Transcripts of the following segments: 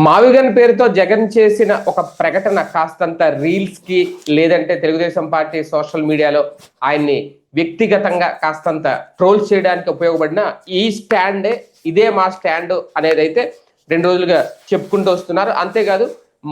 మావిగన్ పేరుతో జగన్ చేసిన ఒక ప్రకటన కాస్తంత రీల్స్ కి లేదంటే తెలుగుదేశం పార్టీ సోషల్ మీడియాలో ఆయన్ని వ్యక్తిగతంగా కాస్తంత ట్రోల్స్ చేయడానికి ఉపయోగపడిన ఈ స్టాండే ఇదే మా స్టాండ్ అనేది అయితే 2 రోజులుగా చెప్పుకుంటూ వస్తున్నారు. అంతేకాదు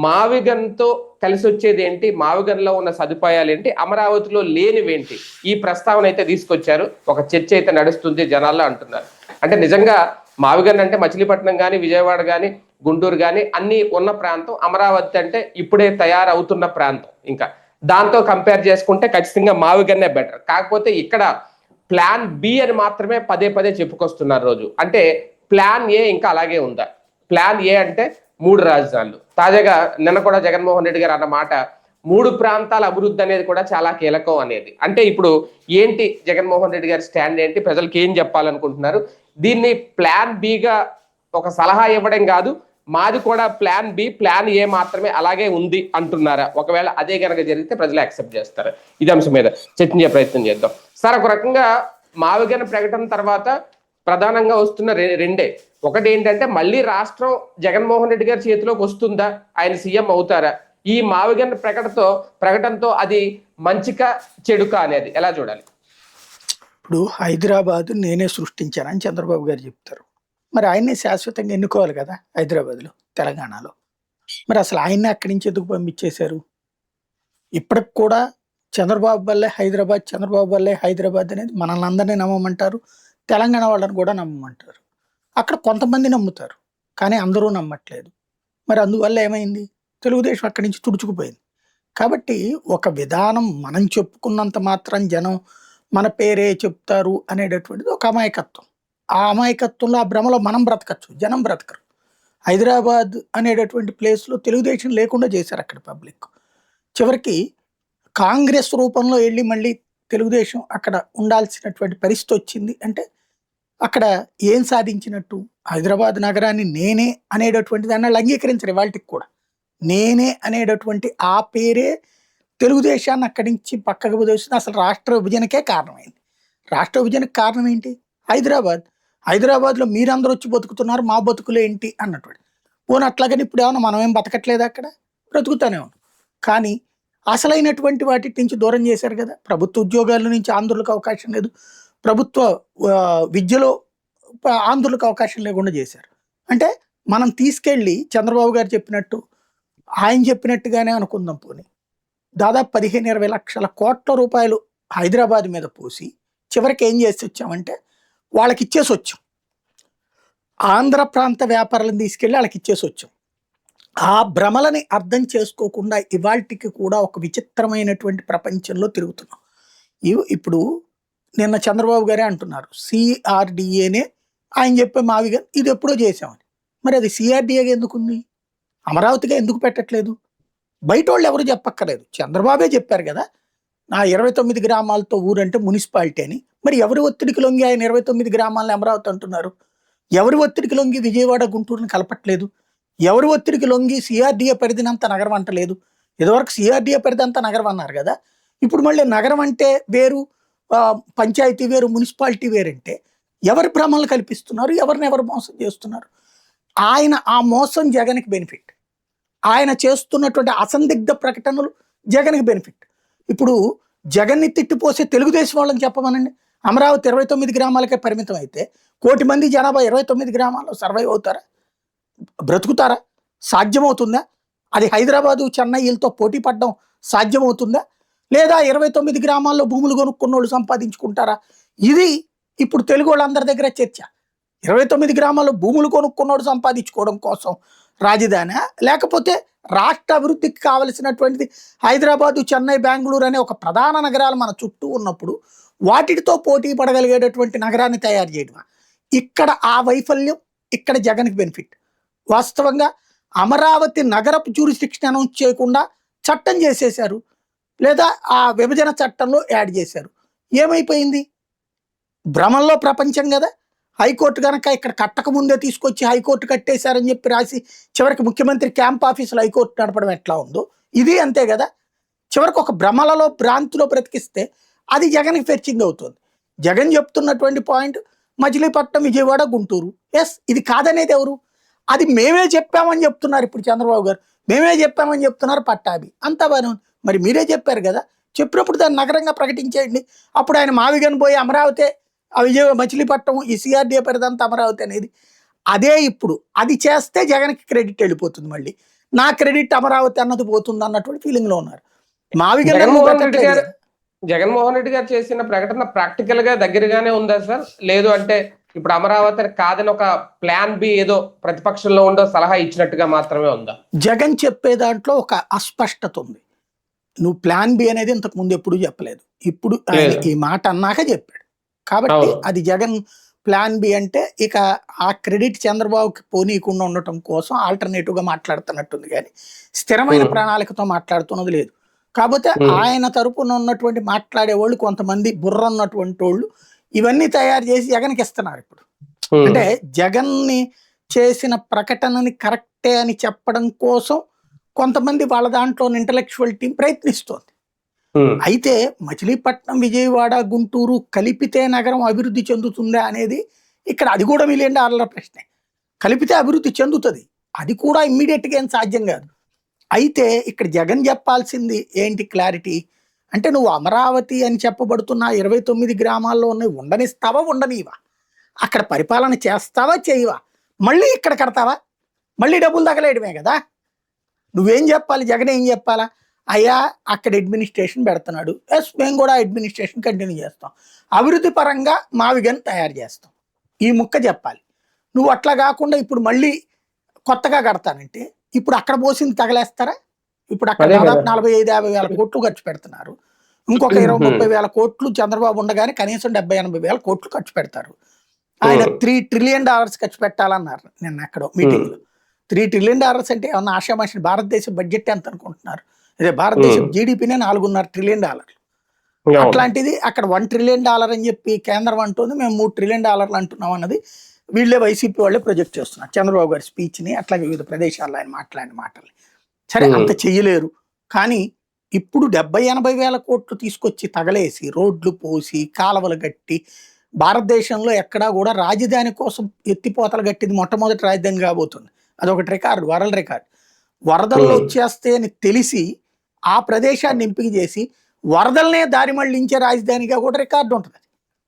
మావిగన్తో కలిసి వచ్చేది ఏంటి, మావిగన్లో ఉన్న సదుపాయాలు ఏంటి, అమరావతిలో లేనివేంటి, ఈ ప్రస్తావన అయితే తీసుకొచ్చారు. ఒక చర్చ అయితే నడుస్తుంది జనాల్లో అంటున్నారు. అంటే నిజంగా మావిగన్ అంటే మచిలీపట్నం కానీ, విజయవాడ కానీ, గుంటూరు కానీ అన్ని ఉన్న ప్రాంతం. అమరావతి అంటే ఇప్పుడే తయారవుతున్న ప్రాంతం. ఇంకా దాంతో కంపేర్ చేసుకుంటే ఖచ్చితంగా మావిగన్నే బెటర్. కాకపోతే ఇక్కడ ప్లాన్ బి అని మాత్రమే పదే పదే చెప్పుకొస్తున్నారు రోజు. అంటే ప్లాన్ ఏ ఇంకా అలాగే ఉందా? ప్లాన్ ఏ అంటే 3 రాజధానులు. తాజాగా నిన్న కూడా జగన్మోహన్ రెడ్డి గారు అన్న మాట 3 ప్రాంతాల అభివృద్ధి అనేది కూడా చాలా కీలకం అనేది. అంటే ఇప్పుడు ఏంటి జగన్మోహన్ రెడ్డి గారి స్టాండ్ ఏంటి, ప్రజలకు ఏం చెప్పాలనుకుంటున్నారు? దీన్ని ప్లాన్ బిగా ఒక సలహా ఇవ్వడం కాదు, మాది కూడా ప్లాన్ బి, ప్లాన్ ఏ మాత్రమే అలాగే ఉంది అంటున్నారా? ఒకవేళ అదే కనుక జరిగితే ప్రజలు యాక్సెప్ట్ చేస్తారు? ఇది అంశం మీద చర్చించే ప్రయత్నం చేద్దాం. సార్, ఒక రకంగా మావిగన్ ప్రకటన తర్వాత ప్రధానంగా వస్తున్న రెండే. ఒకటి ఏంటంటే మళ్ళీ రాష్ట్రం జగన్మోహన్ రెడ్డి గారి చేతిలోకి వస్తుందా, ఆయన సీఎం అవుతారా? ఈ మావిగన్ ప్రకటనతో అది మంచిక చెడుక అనేది ఎలా చూడాలి? ఇప్పుడు హైదరాబాద్ నేనే సృష్టించానని చంద్రబాబు గారు చెప్తారు. మరి ఆయన్నే శాశ్వతంగా ఎన్నుకోవాలి కదా హైదరాబాద్లో, తెలంగాణలో. మరి అసలు ఆయన్ని అక్కడి నుంచి ఎందుకు పంపించేశారు? ఇప్పటికి కూడా చంద్రబాబు వల్లే హైదరాబాద్, చంద్రబాబు వల్లే హైదరాబాద్ అనేది మనల్ని అందరినీ నమ్మమంటారు, తెలంగాణ వాళ్ళని కూడా నమ్మమంటారు. అక్కడ కొంతమంది నమ్ముతారు, కానీ అందరూ నమ్మట్లేదు. మరి అందువల్ల ఏమైంది? తెలుగుదేశం అక్కడి నుంచి తుడుచుకుపోయింది. కాబట్టి ఒక విధానం మనం చెప్పుకున్నంత మాత్రం జనం మన పేరే చెప్తారు అనేటటువంటిది ఒక అమాయకత్వం. ఆ అమాయకత్వంలో, ఆ భ్రమలో మనం బ్రతకచ్చు, జనం బ్రతకరు. హైదరాబాద్ అనేటటువంటి ప్లేస్లో తెలుగుదేశం లేకుండా చేశారు అక్కడ పబ్లిక్. చివరికి కాంగ్రెస్ రూపంలో వెళ్ళి మళ్ళీ తెలుగుదేశం అక్కడ ఉండాల్సినటువంటి పరిస్థితి వచ్చింది. అంటే అక్కడ ఏం సాధించినట్టు? హైదరాబాద్ నగరాన్ని నేనే అనేటటువంటి దాన్ని వాళ్ళు అంగీకరించరు. వాళ్ళకి కూడా నేనే అనేటటువంటి ఆ పేరే తెలుగుదేశాన్ని అక్కడి నుంచి పక్కకు వదిలేస్తుంది. అసలు రాష్ట్ర విభజనకే కారణమైంది. రాష్ట్ర విభజనకు కారణం ఏంటి? హైదరాబాద్లో మీరందరూ వచ్చి బతుకుతున్నారు, మా బతుకులు ఏంటి అన్నటువంటి. పోనీ అట్లాగని ఇప్పుడు ఏమన్నా మనం ఏం బతకట్లేదు, అక్కడ బ్రతుకుతానే ఉన్నాం. కానీ అసలైనటువంటి వాటి నుంచి దూరం చేశారు కదా. ప్రభుత్వ ఉద్యోగాల నుంచి ఆంధ్రులకు అవకాశం లేదు, ప్రభుత్వ విద్యలో ఆంధ్రులకు అవకాశం లేకుండా చేశారు. అంటే మనం తీసుకెళ్ళి చంద్రబాబు గారు చెప్పినట్టు, ఆయన చెప్పినట్టుగానే అనుకుందాం, పోనీ దాదాపు 15-20 లక్షల కోట్ల రూపాయలు హైదరాబాద్ మీద పోసి చివరికి ఏం చేసి వచ్చామంటే వాళ్ళకి ఇచ్చేసి వచ్చాం. ఆంధ్ర ప్రాంత వ్యాపారాలను తీసుకెళ్ళి వాళ్ళకి ఇచ్చేసి వచ్చాం. ఆ భ్రమలని అర్థం చేసుకోకుండా ఇవాళకి కూడా ఒక విచిత్రమైనటువంటి ప్రపంచంలో తిరుగుతున్నాం. ఇప్పుడు నిన్న చంద్రబాబు గారే అంటున్నారు సిఆర్డిఏనే ఆయన చెప్పే మావిగన్ ఇది ఎప్పుడో చేసామని. మరి అది సిఆర్డిఏగా ఎందుకుంది? అమరావతిగా ఎందుకు పెట్టట్లేదు? బయట వాళ్ళు ఎవరు చెప్పక్కర్లేదు, చంద్రబాబే చెప్పారు కదా, నా 29 గ్రామాలతో ఊరంటే మున్సిపాలిటీ అని. మరి ఎవరి ఒత్తిడికి లొంగి ఆయన 29 గ్రామాలను అమరావతి అంటున్నారు? ఎవరి ఒత్తిడికి లొంగి విజయవాడ, గుంటూరుని కలపట్లేదు? ఎవరి ఒత్తిడికి లొంగి సిఆర్డిఏ పరిధినంత నగరం అంటలేదు? ఇదివరకు సిఆర్డిఏ పరిధి అంతా నగరం అన్నారు కదా, ఇప్పుడు మళ్ళీ నగరం అంటే వేరు, పంచాయతీ వేరు, మున్సిపాలిటీ వేరంటే ఎవరి భ్రమలు కల్పిస్తున్నారు? ఎవరు మోసం చేస్తున్నారు? ఆయన ఆ మోసం జగన్కి బెనిఫిట్, ఆయన చేస్తున్నటువంటి అసందిగ్ధ ప్రకటనలు జగన్కి బెనిఫిట్. ఇప్పుడు జగన్ని తిట్టిపోసే తెలుగుదేశం వాళ్ళని చెప్పమనండి. అమరావతి 29 గ్రామాలకే పరిమితం అయితే 1 కోటి మంది జనాభా 29 గ్రామాల్లో సర్వైవ్ అవుతారా? బ్రతుకుతారా? సాధ్యమవుతుందా? అది హైదరాబాదు, చెన్నైలతో పోటీ పడడం సాధ్యమవుతుందా? లేదా 29 గ్రామాల్లో భూములు కొనుక్కున్నోళ్ళు సంపాదించుకుంటారా? ఇది ఇప్పుడు తెలుగు వాళ్ళందరి దగ్గర చర్చ. 29 గ్రామాల్లో భూములు కొనుక్కున్నోడు సంపాదించుకోవడం కోసం రాజధాని, లేకపోతే రాష్ట్ర అభివృద్ధికి కావలసినటువంటిది హైదరాబాదు, చెన్నై, బెంగళూరు అనే ఒక ప్రధాన నగరాలు మన చుట్టూ ఉన్నప్పుడు వాటితో పోటీ పడగలిగేటటువంటి నగరాన్ని తయారు చేయడమా? ఇక్కడ ఆ వైఫల్యం, ఇక్కడ జగన్కి బెనిఫిట్. వాస్తవంగా అమరావతి నగరపు జ్యూరిస్డిక్షన్ అనౌన్స్ చేయకుండా చట్టం చేసేశారు, లేదా ఆ విభజన చట్టంలో యాడ్ చేశారు. ఏమైపోయింది? భ్రమంలో ప్రపంచం కదా. హైకోర్టు కనుక ఇక్కడ కట్టక ముందే తీసుకొచ్చి హైకోర్టు కట్టేశారని చెప్పి రాసి చివరికి ముఖ్యమంత్రి క్యాంప్ ఆఫీసులో హైకోర్టు నడపడం ఎట్లా ఉందో ఇది అంతే కదా. చివరికి ఒక భ్రమలలో, భ్రాంతిలో బ్రతికిస్తే అది జగన్కి ఫెచ్చింగ్ అవుతుంది. జగన్ చెప్తున్నటువంటి పాయింట్ మచిలీపట్నం, విజయవాడ, గుంటూరు. ఎస్, ఇది కాదనేది ఎవరు? అది మేమే చెప్పామని చెప్తున్నారు ఇప్పుడు చంద్రబాబు గారు, మేమే చెప్పామని చెప్తున్నారు పట్టాభి, అంతా బాగానే ఉంది. మరి మీరే చెప్పారు కదా, చెప్పినప్పుడు దాన్ని నగరంగా ప్రకటించేయండి. అప్పుడు ఆయన మావిగన్ పోయి అమరావతి, ఆ మచిలీపట్నం, ఈ సిఆర్డీఏ పరిదంతా అమరావతి అనేది అదే. ఇప్పుడు అది చేస్తే జగన్కి క్రెడిట్ వెళ్ళిపోతుంది, మళ్ళీ నా క్రెడిట్ అమరావతి అన్నది పోతుంది అన్నటువంటి ఫీలింగ్ లో ఉన్నారు. మావిగన్ జగన్మోహన్ రెడ్డి గారు చేసిన ప్రకటన ప్రాక్టికల్ గా దగ్గరగానే ఉందా సార్? లేదు అంటే ఇప్పుడు అమరావతి కాదని ఒక ప్లాన్ బి ఏదో ప్రతిపక్షంలో ఉండో సలహా ఇచ్చినట్టుగా మాత్రమే ఉందా? జగన్ చెప్పే దాంట్లో ఒక అస్పష్టత ఉంది. నువ్వు ప్లాన్ బి అనేది ఇంతకు ముందు ఎప్పుడు చెప్పలేదు, ఇప్పుడు ఆయన ఈ మాట అన్నాక చెప్పాడు కాబట్టి అది జగన్ ప్లాన్ బి. అంటే ఇక ఆ క్రెడిట్ చంద్రబాబుకి పోనీయకుండా ఉండటం కోసం ఆల్టర్నేటివ్ గా మాట్లాడుతున్నట్టుంది, కానీ స్థిరమైన ప్రణాళికతో మాట్లాడుతున్నది లేదు. కాకపోతే ఆయన తరపున ఉన్నటువంటి మాట్లాడేవాళ్ళు కొంతమంది బుర్ర ఉన్నటువంటి వాళ్ళు ఇవన్నీ తయారు చేసి జగన్కి ఇస్తున్నారు ఇప్పుడు. అంటే జగన్ ని చేసిన ప్రకటనని కరెక్టే అని చెప్పడం కోసం కొంతమంది వాళ్ళ దాంట్లో ఇంటలెక్చువల్ టీం ప్రయత్నిస్తోంది. అయితే మచిలీపట్నం, విజయవాడ, గుంటూరు కలిపితే నగరం అభివృద్ధి చెందుతుందా అనేది ఇక్కడ అది కూడా $1 మిలియన్ ప్రశ్నే. కలిపితే అభివృద్ధి చెందుతుంది, అది కూడా ఇమ్మీడియట్ గా ఏం సాధ్యం కాదు. అయితే ఇక్కడ జగన్ చెప్పాల్సింది ఏంటి క్లారిటీ అంటే, నువ్వు అమరావతి అని చెప్పబడుతున్న 29 గ్రామాల్లో ఉన్నవి ఉండనిస్తావా, ఉండనివా, అక్కడ పరిపాలన చేస్తావా, చేయవా, మళ్ళీ ఇక్కడ కడతావా, మళ్ళీ డబ్బులు తగలేయడమే కదా. నువ్వేం చెప్పాలి, జగన్ ఏం చెప్పాలా, అయ్యా అక్కడ అడ్మినిస్ట్రేషన్ పెడుతున్నాడు, ఎస్ మేము కూడా అడ్మినిస్ట్రేషన్ కంటిన్యూ చేస్తాం, అభివృద్ధి పరంగా మావిగన్ తయారు చేస్తాం, ఈ ముక్క చెప్పాలి. నువ్వు అట్లా కాకుండా ఇప్పుడు మళ్ళీ కొత్తగా కడతానంటే ఇప్పుడు అక్కడ పోసింది తగలేస్తారా? ఇప్పుడు అక్కడ దాదాపు 45-50 వేల కోట్లు ఖర్చు పెడుతున్నారు, ఇంకొక 20-30 వేల కోట్లు చంద్రబాబు ఉండగానే కనీసం 70-80 వేల కోట్లు ఖర్చు పెడతారు. ఆయన $3 ట్రిలియన్ ఖర్చు పెట్టాలన్నారు నిన్న ఎక్కడో మీటింగ్ లో. $3 ట్రిలియన్ అంటే ఏమన్నా ఆశామాషి? భారతదేశ బడ్జెట్ ఎంత అనుకుంటున్నారు? అదే భారతదేశం జీడిపినే $4.5 ట్రిలియన్. అట్లాంటిది అక్కడ $1 ట్రిలియన్ అని చెప్పి కేంద్రం అంటుంది, మేము $3 ట్రిలియన్ అంటున్నాం అన్నది వీళ్ళే వైసీపీ వాళ్ళే ప్రొజెక్ట్ చేస్తున్నారు చంద్రబాబు గారి స్పీచ్ ని, అట్లాగే వివిధ ప్రదేశాల్లో ఆయన మాట్లాడిన మాటల్ని. సరే అంత చెయ్యలేరు, కానీ ఇప్పుడు 70-80 వేల కోట్లు తీసుకొచ్చి తగలేసి రోడ్లు పోసి కాలువలు కట్టి, భారతదేశంలో ఎక్కడా కూడా రాజధాని కోసం ఎత్తిపోతలు కట్టింది మొట్టమొదటి రాజధాని కాబోతుంది. అదొకటి రికార్డు, వరల్డ్ రికార్డు. వరదల్లో వచ్చేస్తే అని తెలిసి ఆ ప్రదేశాన్ని ఎంపిక చేసి వరదలనే దారి మళ్లించే రాజధానిగా కూడా రికార్డు ఉంటుంది.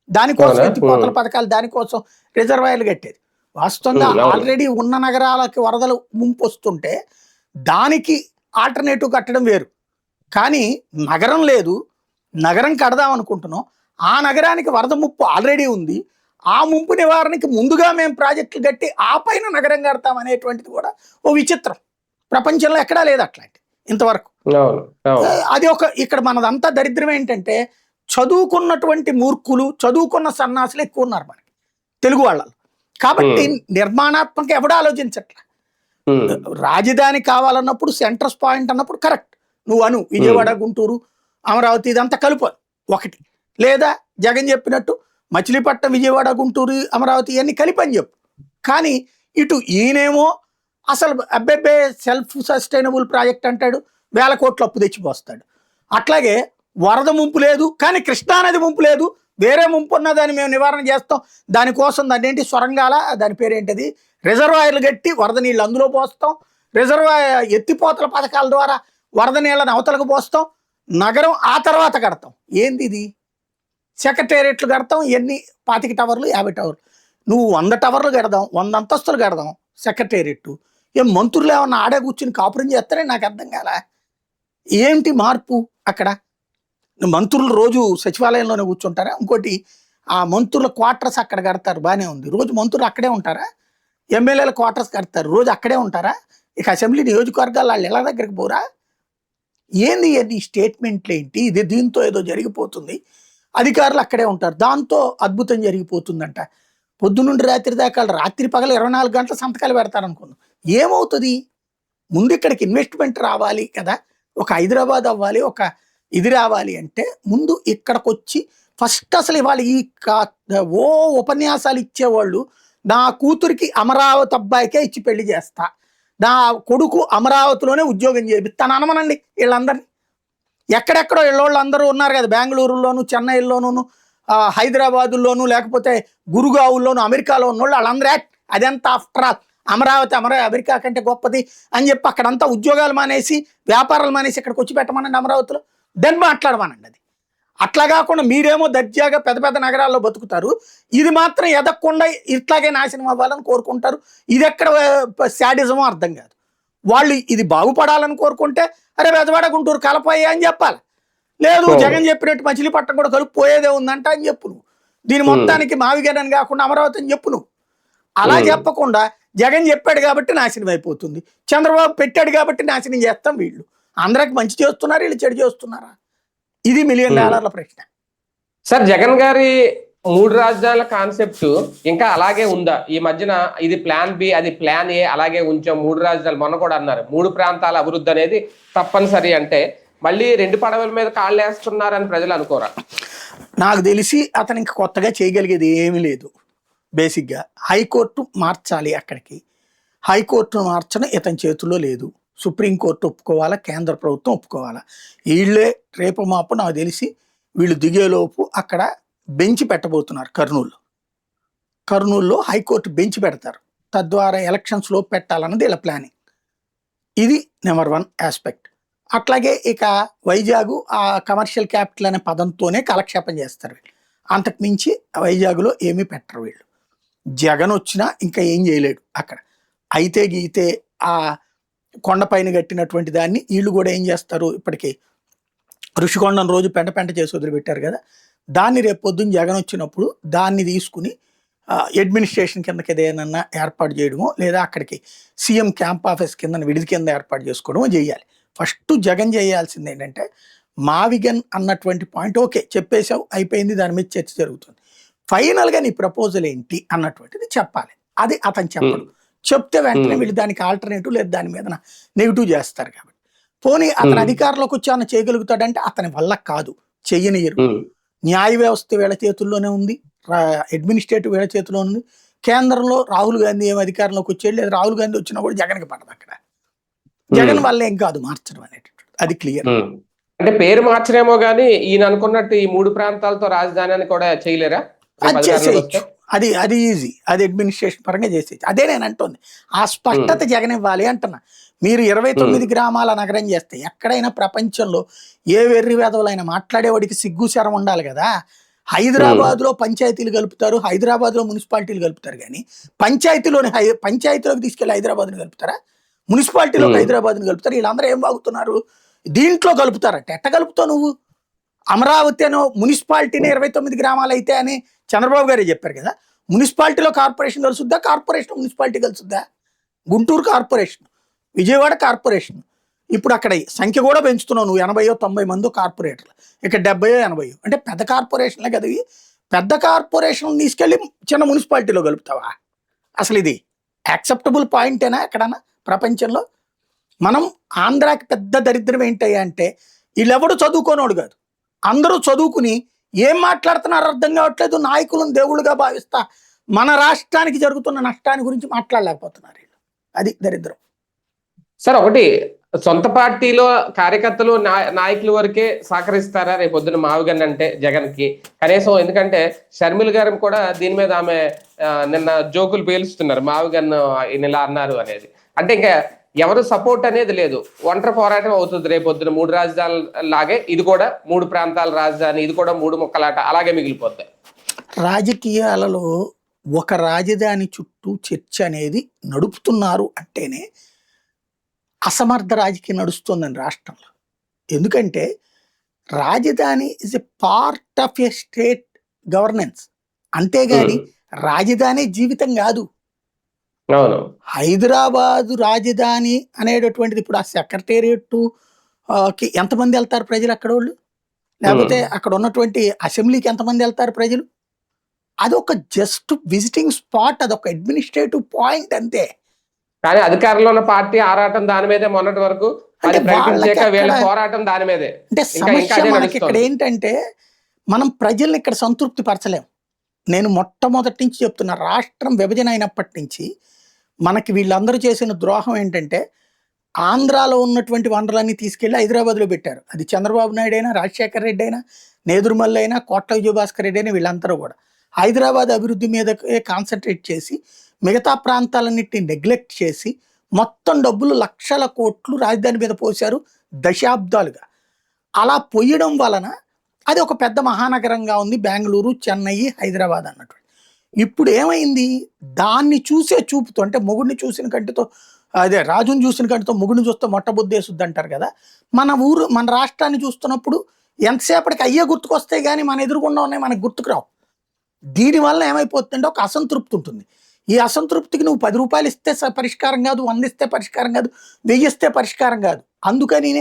దానికోసం ఎత్తిపోతల పథకాలు, దానికోసం రిజర్వాయర్లు కట్టేది. వాస్తవంగా ఆల్రెడీ ఉన్న నగరాలకి వరదలు ముంపు వస్తుంటే దానికి ఆల్టర్నేటివ్ కట్టడం వేరు, కానీ నగరం లేదు, నగరం కడదాం అనుకుంటున్నాం, ఆ నగరానికి వరద ముప్పు ఆల్రెడీ ఉంది, ఆ ముంపు నివారణకి ముందుగా మేము ప్రాజెక్టులు కట్టి ఆ పైన నగరం కడతాం అనేటువంటిది కూడా ఓ విచిత్రం. ప్రపంచంలో ఎక్కడా లేదు అట్లాంటి ఇంతవరకు. అది ఒక ఇక్కడ మనదంతా దరిద్రం ఏంటంటే, చదువుకున్నటువంటి మూర్ఖులు, చదువుకున్న సన్నాసులు ఎక్కువ ఉన్నారు మనకి తెలుగు వాళ్ళలో. కాబట్టి నిర్మాణాత్మక ఎవడు ఆలోచించట్ల. రాజధాని కావాలన్నప్పుడు సెంట్రస్ పాయింట్ అన్నప్పుడు కరెక్ట్, నువ్వు విజయవాడ, గుంటూరు, అమరావతి ఇదంతా కలుపు ఒకటి, లేదా జగన్ చెప్పినట్టు మచిలీపట్నం, విజయవాడ, గుంటూరు, అమరావతి ఇవన్నీ కలిపి అని చెప్పు. కానీ ఇటు ఈయనేమో అసలు అబ్బెబ్బే సెల్ఫ్ సస్టైనబుల్ ప్రాజెక్ట్ అంటాడు, 1000 కోట్లు అప్పు తెచ్చిపోస్తాడు. అట్లాగే వరద ముంపు లేదు, కానీ కృష్ణానది ముంపు లేదు, వేరే ముంపు ఉన్న దాన్ని మేము నివారణ చేస్తాం, దానికోసం దాన్ని ఏంటి సొరంగాల, దాని పేరేంటిది, రిజర్వాయర్లు కట్టి వరద నీళ్ళు అందులో పోస్తాం, రిజర్వాయర్ ఎత్తిపోతల పథకాల ద్వారా వరద నీళ్ళని అవతలకు పోస్తాం, నగరం ఆ తర్వాత కడతాం. ఏంది ఇది? సెక్రటేరియట్లు కడతాం, ఎన్ని 25 టవర్లు 50 టవర్లు, నువ్వు 100 టవర్లు కడదాం, 100 అంతస్తులు కడదాం సెక్రటేరియట్. ఏం మంత్రులు ఏమన్నా ఆడే కూర్చుని కాపురం చేస్తారే? నాకు అర్థం కాల. ఏంటి మార్పు అక్కడ? మంత్రులు రోజు సచివాలయంలోనే కూర్చుంటారా? ఇంకోటి, ఆ మంత్రుల క్వార్టర్స్ అక్కడ కడతారు, బాగానే ఉంది, రోజు మంత్రులు అక్కడే ఉంటారా? ఎమ్మెల్యేల క్వార్టర్స్ కడతారు, రోజు అక్కడే ఉంటారా? ఇక అసెంబ్లీ నియోజకవర్గాలు వాళ్ళు ఎలా దగ్గరికి పోరా? ఏంది ఎన్ని స్టేట్మెంట్లు ఏంటి? ఇది దీంతో ఏదో జరిగిపోతుంది, అధికారులు అక్కడే ఉంటారు, దాంతో అద్భుతం జరిగిపోతుందంట. పొద్దునుండి రాత్రి దాకా, రాత్రి పగలు 24 గంటల సంతకాలు పెడతారనుకున్నాం. ఏమవుతుంది? ముందు ఇక్కడికి ఇన్వెస్ట్మెంట్ రావాలి కదా, ఒక హైదరాబాద్ అవ్వాలి, ఒక ఇది రావాలి అంటే ముందు ఇక్కడికి వచ్చి ఫస్ట్ అసలు ఇవాళ ఈ ఓ ఉపన్యాసాలు ఇచ్చేవాళ్ళు, నా కూతురికి అమరావతి అబ్బాయికే ఇచ్చి పెళ్లి చేస్తా, నా కొడుకు అమరావతిలోనే ఉద్యోగం చేపిస్తాను అనమనండి వీళ్ళందరినీ. ఎక్కడెక్కడో వీళ్ళోళ్ళు అందరూ ఉన్నారు కదా, బెంగళూరులోను, చెన్నైలోను, హైదరాబాదుల్లోను, లేకపోతే గురుగావుల్లోను, అమెరికాలో ఉన్నోళ్ళు వాళ్ళందరూ అదంతా ఆఫ్టర్ ఆల్ అమరావతి అమెరికా కంటే గొప్పది అని చెప్పి అక్కడంతా ఉద్యోగాలు మానేసి వ్యాపారాలు మానేసి ఇక్కడికి వచ్చి పెట్టమనండి అమరావతిలో, దెన్ మాట్లాడమనండి. అది అట్లా కాకుండా మీరేమో దర్జాగా పెద్ద పెద్ద నగరాల్లో బతుకుతారు, ఇది మాత్రం ఎదగకుండా ఇట్లాగే నాశనం అవ్వాలని కోరుకుంటారు. ఇది ఎక్కడ శాడిజమో అర్థం కాదు. వాళ్ళు ఇది బాగుపడాలని కోరుకుంటే అరే బెజవాడ గుంటూరు కలపోయా అని చెప్పాలి. లేదు జగన్ చెప్పినట్టు మచిలీపట్నం కూడా కలిపిపోయేదే ఉందంట అని చెప్పు నువ్వు. దీని మొత్తానికి మావిగనని కాకుండా అమరావతి అని చెప్పు నువ్వు. అలా చెప్పకుండా జగన్ చెప్పాడు కాబట్టి నాశనం అయిపోతుంది, చంద్రబాబు పెట్టాడు కాబట్టి నాశనం చేస్తాం. వీళ్ళు అందరికి మంచి చేస్తున్నారు, వీళ్ళు చెడు చేస్తున్నారా? ఇది $1 మిలియన్ ప్రశ్న. సార్, జగన్ గారి 3 రాజధానుల కాన్సెప్ట్ ఇంకా అలాగే ఉందా? ఈ మధ్యన ఇది ప్లాన్ బి, అది ప్లాన్ ఏ అలాగే ఉంచాం, 3 రాజధానులు మొన్న కూడా అన్నారు 3 ప్రాంతాల అభివృద్ధి అనేది తప్పనిసరి అంటే మళ్ళీ 2 పడవల మీద కాళ్ళు వేస్తున్నారని ప్రజలు అనుకోరా? నాకు తెలిసి అతను ఇంకా కొత్తగా చేయగలిగేది ఏమీ లేదు. బేసిక్గా హైకోర్టు మార్చాలి, అక్కడికి హైకోర్టును మార్చడం ఇతని చేతుల్లో లేదు. సుప్రీంకోర్టు ఒప్పుకోవాలా, కేంద్ర ప్రభుత్వం ఒప్పుకోవాలా. వీళ్ళే రేపు మాపు నాకు తెలిసి వీళ్ళు దిగేలోపు అక్కడ బెంచ్ పెట్టబోతున్నారు. కర్నూలులో హైకోర్టు బెంచ్ పెడతారు, తద్వారా ఎలక్షన్స్లో పెట్టాలన్నది వీళ్ళ ప్లానింగ్. ఇది నెంబర్ 1 ఆస్పెక్ట్. అట్లాగే ఇక వైజాగ్ ఆ కమర్షియల్ క్యాపిటల్ అనే పదంతోనే కాలక్షేపం చేస్తారు వీళ్ళు. అంతకు మించి వైజాగ్లో ఏమీ పెట్టరు వీళ్ళు. జగన్ వచ్చినా ఇంకా ఏం చేయలేడు అక్కడ. అయితే గీతే ఆ కొండపైన కట్టినటువంటి దాన్ని వీళ్ళు కూడా ఏం చేస్తారు, ఇప్పటికీ ఋషికొండను రోజు పెంట చేసి వదిలిపెట్టారు కదా, దాన్ని రేపు పొద్దున్న జగన్ వచ్చినప్పుడు దాన్ని తీసుకుని అడ్మినిస్ట్రేషన్ కిందకి ఏదైనా ఏర్పాటు చేయడమో, లేదా అక్కడికి సీఎం క్యాంప్ ఆఫీస్ కింద విడిది కింద ఏర్పాటు చేసుకోవడమో చేయాలి. ఫస్ట్ జగన్ చేయాల్సింది ఏంటంటే మావిగన్ అన్నటువంటి పాయింట్ ఓకే చెప్పేశావు, అయిపోయింది, దాని మీద చర్చ జరుగుతుంది. ఫైనల్గా నీ ప్రపోజల్ ఏంటి అన్నటువంటిది చెప్పాలి. అది అతను చెప్పడు. చెప్తే వెంటనే వీళ్ళు దానికి ఆల్టర్నేటివ్ లేదా దాని మీద నెగిటివ్ చేస్తారు. కాబట్టి పోనీ అతను అధికారంలోకి వచ్చి అన్న చేయగలుగుతాడంటే అతని వల్ల కాదు, చెయ్యనియరు. న్యాయ వ్యవస్థ వీళ్ళ చేతుల్లోనే ఉంది, అడ్మినిస్ట్రేటివ్ వీళ్ళ చేతిలో ఉంది. కేంద్రంలో రాహుల్ గాంధీ ఏం అధికారంలోకి వచ్చేది లేదు, రాహుల్ గాంధీ వచ్చినా కూడా జగన్కి పడదు. అక్కడ జగన్ వల్ల ఏం కాదు మార్చడం అనేటటువంటి, అది క్లియర్. అంటే పేరు మార్చరేమో గానీ ఈయన అనుకున్నట్టు ఈ 3 ప్రాంతాలతో రాజధాని అని కూడా చేయలేరా? అది చేసేయచ్చు, అది ఈజీ, అది అడ్మినిస్ట్రేషన్ పరంగా చేసేయచ్చు. అదే నేను అంటుంది, ఆ స్పష్టత జగన్ ఇవ్వాలి అంటున్నా. మీరు 29 గ్రామాల నగరం చేస్తే ఎక్కడైనా ప్రపంచంలో ఏ వెర్రి వేదవులైనా మాట్లాడేవాడికి సిగ్గు శరం ఉండాలి కదా. హైదరాబాద్లో పంచాయతీలు కలుపుతారు, హైదరాబాద్లో మున్సిపాలిటీలు కలుపుతారు, కానీ పంచాయతీలోకి తీసుకెళ్లి హైదరాబాద్ని కలుపుతారా? మున్సిపాలిటీలోకి హైదరాబాద్ని కలుపుతారు. వీళ్ళందరూ ఏం బాగుతున్నారు, దీంట్లో కలుపుతారట. ఎట్ట కలుపుతావు నువ్వు? అమరావతి అనో మున్సిపాలిటీని 29 గ్రామాలు అయితే అని చంద్రబాబు గారే చెప్పారు కదా. మున్సిపాలిటీలో కార్పొరేషన్ కలుసుద్దా, కార్పొరేషన్ మున్సిపాలిటీ కలుసుద్దా? Guntur corporation, Vijayawada corporation. ఇప్పుడు అక్కడ సంఖ్య కూడా పెంచుతున్నావు నువ్వు, 80-90 మంది కార్పొరేటర్లు, ఇక్కడ 70-80. అంటే పెద్ద కార్పొరేషన్లే కదా ఇవి. పెద్ద కార్పొరేషన్ తీసుకెళ్ళి చిన్న మున్సిపాలిటీలో కలుపుతావా? అసలు ఇది యాక్సెప్టబుల్ పాయింటేనా ఎక్కడన్నా ప్రపంచంలో? మనం ఆంధ్రాకి పెద్ద దరిద్రం ఏంటయ్యా అంటే వీళ్ళెవడు చదువుకోనోడు కాదు, అందరూ చదువుకుని ఏం మాట్లాడుతున్నారు అర్థం కావట్లేదు. నాయకులను దేవుళ్ళుగా భావిస్తా మన రాష్ట్రానికి జరుగుతున్న నష్టాన్ని గురించి మాట్లాడలేకపోతున్నారు వీళ్ళు. అది దరిద్రం. సార్, ఒకటి సొంత పార్టీలో కార్యకర్తలు నాయకుల వరకే సహకరిస్తారా రేపు పొద్దున మావిగన్ అంటే జగన్ కి? కనీసం ఎందుకంటే షర్మిల గారు కూడా దీని మీద ఆమె నిన్న జోకులు పేలుస్తున్నారు, మావిగన్ ఇలా అన్నారు అనేది. అంటే ఇంకా ఎవరు సపోర్ట్ అనేది లేదు, ఒంటరి పోరాటం అవుతుంది రేపు పొద్దున. 3 రాజధానులు లాగే ఇది కూడా 3 ప్రాంతాల రాజధాని, ఇది కూడా 3 ముక్కలాట అలాగే మిగిలిపోతాయి. రాజకీయాలలో ఒక రాజధాని చుట్టూ చర్చ అనేది నడుపుతున్నారు అంటేనే అసమర్థ రాజకీయం నడుస్తుందని రాష్ట్రంలో. ఎందుకంటే రాజధాని is a part of a state governance, అంతేగాని రాజధాని జీవితం కాదు. హైదరాబాదు రాజధాని అనేటటువంటిది ఇప్పుడు ఆ సెక్రటేరియట్ కి ఎంతమంది వెళ్తారు ప్రజలు అక్కడ వాళ్ళు, లేకపోతే అక్కడ ఉన్నటువంటి అసెంబ్లీకి ఎంతమంది వెళ్తారు ప్రజలు? అదొక జస్ట్ విజిటింగ్ స్పాట్, అదొక అడ్మినిస్ట్రేటివ్ పాయింట్ అంతే. కానీ అధికారంలో ఉన్న పార్టీ ఆరాటం దాని మీదే మొన్నటి వరకు, పోరాటం దాని మీదే. అంటే సమస్య మనకి ఇక్కడ ఏంటంటే మనం ప్రజల్ని ఇక్కడ సంతృప్తి పరచలేం. నేను మొట్టమొదటి నుంచి చెప్తున్నా, రాష్ట్రం విభజన అయినప్పటి నుంచి మనకి వీళ్ళందరూ చేసిన ద్రోహం ఏంటంటే ఆంధ్రాలో ఉన్నటువంటి వనరులన్నీ తీసుకెళ్లి హైదరాబాద్లో పెట్టారు. అది చంద్రబాబు నాయుడు అయినా, రాజశేఖర రెడ్డి అయినా, నేదురుమల్లి అయినా, కోట్ల విజయభాస్కర్ రెడ్డి అయినా, వీళ్ళందరూ కూడా హైదరాబాద్ అభివృద్ధి మీద కాన్సన్ట్రేట్ చేసి మిగతా ప్రాంతాలన్నింటినీ నెగ్లెక్ట్ చేసి మొత్తం డబ్బులు లక్షల కోట్లు రాజధాని మీద పోశారు దశాబ్దాలుగా. అలా పోయడం వలన అది ఒక పెద్ద మహానగరంగా ఉంది బెంగళూరు, చెన్నై, హైదరాబాద్ అన్నట్టు. ఇప్పుడు ఏమైంది, దాన్ని చూసే చూపుతో, అంటే మొగుడిని చూసిన కంటితో, అదే రాజుని చూసిన కంటితో మొగుడిని చూస్తే మొట్టబుద్ధేసుద్ది అంటారు కదా. మన రాష్ట్రాన్ని చూస్తున్నప్పుడు ఎంతసేపటికి అయ్యే గుర్తుకొస్తాయి కానీ మన ఎదురుగుండా ఉన్నాయి మనకు గుర్తుకు రావు. దీనివల్ల ఏమైపోతుందంటే ఒక అసంతృప్తి ఉంటుంది. ఈ అసంతృప్తికి నువ్వు 10 రూపాయలు ఇస్తే పరిష్కారం కాదు, 100 ఇస్తే పరిష్కారం కాదు, 1000 ఇస్తే పరిష్కారం కాదు. అందుకని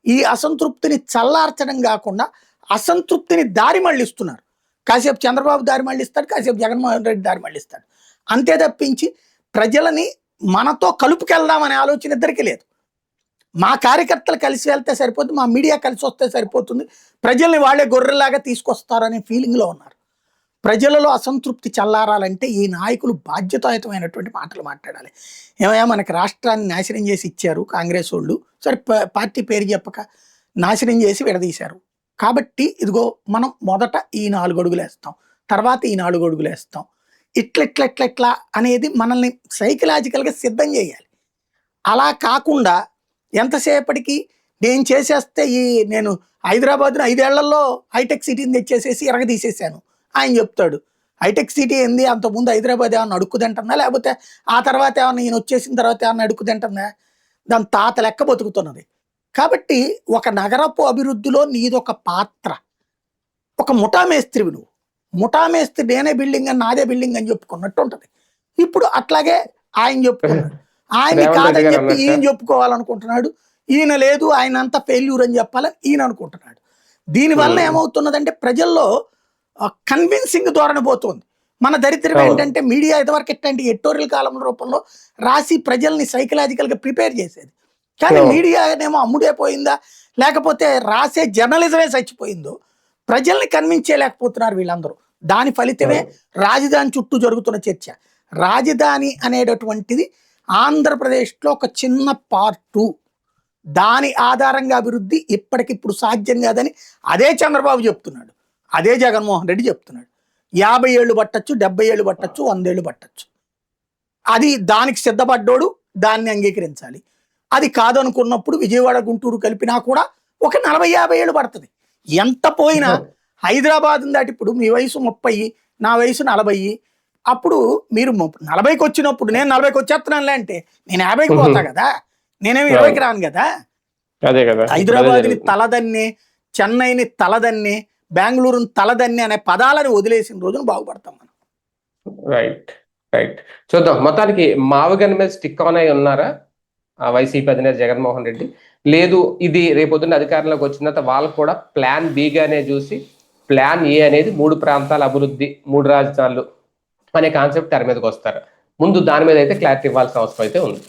ఈ అసంతృప్తిని చల్లార్చడం కాకుండా అసంతృప్తిని దారి మళ్ళిస్తున్నారు. కాసేపు చంద్రబాబు దారి మళ్ళిస్తాడు, కాసేపు జగన్మోహన్ రెడ్డి దారి మళ్ళిస్తాడు. అంతే తప్పించి ప్రజలని మనతో కలుపుకెళ్దామనే ఆలోచన ఇద్దరికీ లేదు. మా కార్యకర్తలు కలిసి వెళ్తే సరిపోతుంది, మా మీడియా కలిసి వస్తే సరిపోతుంది, ప్రజల్ని వాళ్ళే గొర్రెలాగా తీసుకొస్తారనే ఫీలింగ్లో ఉన్నారు. ప్రజలలో అసంతృప్తి చల్లారాలంటే ఈ నాయకులు బాధ్యతాయుతమైనటువంటి మాటలు మాట్లాడాలి. ఏమయ్యా మనకి రాష్ట్రాన్ని నాశనం చేసి ఇచ్చారు కాంగ్రెస్ వాళ్ళు, సరే పార్టీ పేరు చెప్పక నాశనం చేసి విడదీశారు కాబట్టి ఇదిగో మనం మొదట ఈ 4 అడుగులు వేస్తాం, తర్వాత ఈ 4 అడుగులు వేస్తాం, ఇట్లా అనేది మనల్ని సైకలాజికల్గా సిద్ధం చేయాలి. అలా కాకుండా ఎంతసేపటికి నేను చేసేస్తే నేను హైదరాబాద్ను 5 ఏళ్లలో హైటెక్ సిటీని తెచ్చేసేసి ఎరగదీసేసాను ఆయన చెప్తాడు. హైటెక్ సిటీ ఏంది, అంతకుముందు హైదరాబాద్ ఏమన్నా అడుక్కుదంటుందా, లేకపోతే ఆ తర్వాత ఏమన్నా ఈయన వచ్చేసిన తర్వాత ఏమన్నా అడుక్కుదంటుందా? దాని తాత లెక్క బతుకుతున్నది. కాబట్టి ఒక నగరపు అభివృద్ధిలో నీదొక పాత్ర. ఒక ముఠామేస్త్రివి నువ్వు, ముఠామేస్త్రి నేనే బిల్డింగ్ అని నాదే బిల్డింగ్ అని చెప్పుకున్నట్టు ఉంటుంది. ఇప్పుడు అట్లాగే ఆయన చెప్పుకున్నాడు, ఆయన్ని కాదని చెప్పి ఈయన చెప్పుకోవాలనుకుంటున్నాడు. ఈయన లేదు, ఆయన అంతా ఫెయిల్యూర్ అని చెప్పాలని ఈయన అనుకుంటున్నాడు. దీనివల్ల ఏమవుతున్నదంటే ప్రజల్లో కన్విన్సింగ్ ధోరణి పోతుంది. మన దరిద్రం ఏంటంటే మీడియా ఇదివరకు ఎట్లాంటి ఎడిటోరియల్ కాలం రూపంలో రాసి ప్రజల్ని సైకలాజికల్గా ప్రిపేర్ చేసేది. కానీ మీడియానేమో అమ్ముడైపోయిందా, లేకపోతే రాసే జర్నలిజమే చచ్చిపోయిందో, ప్రజల్ని కన్విన్స్ చేయలేకపోతున్నారు వీళ్ళందరూ. దాని ఫలితమే రాజధాని చుట్టూ జరుగుతున్న చర్చ. రాజధాని అనేటటువంటిది ఆంధ్రప్రదేశ్లో ఒక చిన్న పార్టు, దాని ఆధారంగా అభివృద్ధి ఇప్పటికిప్పుడు సాధ్యం కాదని అదే చంద్రబాబు చెప్తున్నాడు, అదే జగన్మోహన్ రెడ్డి చెప్తున్నాడు. 50 ఏళ్ళు పట్టచ్చు, 70 ఏళ్ళు పట్టచ్చు, 100 ఏళ్ళు పట్టచ్చు. అది దానికి సిద్ధపడ్డోడు దాన్ని అంగీకరించాలి. అది కాదనుకున్నప్పుడు విజయవాడ గుంటూరు కలిపినా కూడా ఒక 40-50 ఏళ్ళు పడుతుంది. ఎంత పోయినా హైదరాబాద్ దాటి ఇప్పుడు మీ వయసు 30, నా వయసు 40, అప్పుడు మీరు 40కి వచ్చినప్పుడు నేను 40కి వచ్చేస్తున్నానులే అంటే నేను 50కి పోతా కదా, నేనేమి 20కి రాను కదా. హైదరాబాద్ని తలదన్ని, చెన్నైని తలదన్ని, బెంగళూరుని తలదన్ని అనే పదాలని వదిలేసిన రోజున బాగుపడతాం మనం. రైట్ రైట్ చూద్దాం. మొత్తానికి మావగన్ మీద స్టిక్ ఆన్ అయి ఉన్నారా వైసీపీ అధినేత జగన్మోహన్ రెడ్డి? లేదు, ఇది రేపొద్దున అధికారంలోకి వచ్చిన తర్వాత వాళ్ళు కూడా ప్లాన్ బిగానే చూసి ప్లాన్ ఏ అనేది 3 ప్రాంతాల అభివృద్ధి, 3 రాజధానులు అనే కాన్సెప్ట్ తెర మీదకి వస్తారు. ముందు దాని మీద అయితే క్లారిటీ ఇవ్వాల్సిన అవసరం అయితే ఉంది.